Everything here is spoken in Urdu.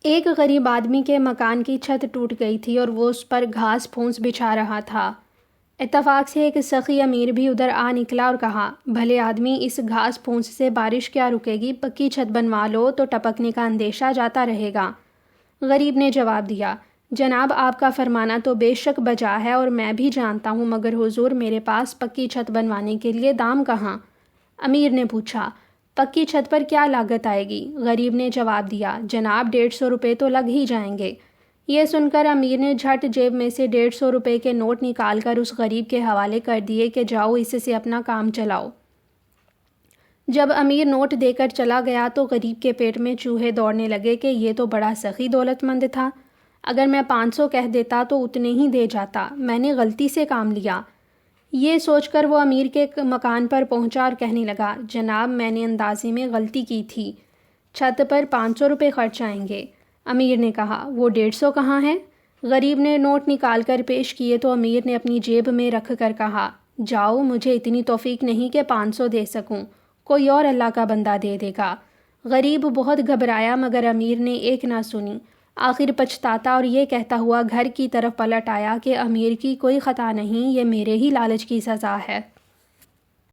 ایک غریب آدمی کے مکان کی چھت ٹوٹ گئی تھی اور وہ اس پر گھاس پھونس بچھا رہا تھا۔ اتفاق سے ایک سخی امیر بھی ادھر آ نکلا اور کہا، بھلے آدمی، اس گھاس پھونس سے بارش کیا رکے گی، پکی چھت بنوا لو تو ٹپکنے کا اندیشہ جاتا رہے گا۔ غریب نے جواب دیا، جناب آپ کا فرمانا تو بے شک بجا ہے اور میں بھی جانتا ہوں، مگر حضور میرے پاس پکی چھت بنوانے کے لیے دام کہاں؟ امیر نے پوچھا، پکی چھت پر کیا لاگت آئے گی؟ غریب نے جواب دیا، جناب 150 روپے تو لگ ہی جائیں گے۔ یہ سن کر امیر نے جھٹ جیب میں سے 150 روپے کے نوٹ نکال کر اس غریب کے حوالے کر دیے کہ جاؤ اس سے اپنا کام چلاؤ۔ جب امیر نوٹ دے کر چلا گیا تو غریب کے پیٹ میں چوہے دوڑنے لگے کہ یہ تو بڑا سخی دولت مند تھا، اگر میں 500 کہہ دیتا تو اتنے ہی دے جاتا، میں نے غلطی سے کام لیا۔ یہ سوچ کر وہ امیر کے مکان پر پہنچا اور کہنے لگا، جناب میں نے اندازے میں غلطی کی تھی، چھت پر 500 روپے خرچ آئیں گے۔ امیر نے کہا، وہ 150 کہاں ہے؟ غریب نے نوٹ نکال کر پیش کیے تو امیر نے اپنی جیب میں رکھ کر کہا، جاؤ مجھے اتنی توفیق نہیں کہ 500 دے سکوں، کوئی اور اللہ کا بندہ دے دے گا۔ غریب بہت گھبرایا مگر امیر نے ایک نہ سنی، آخر پچھتاتا اور یہ کہتا ہوا گھر کی طرف پلٹ آیا کہ امیر کی کوئی خطا نہیں، یہ میرے ہی لالچ کی سزا ہے۔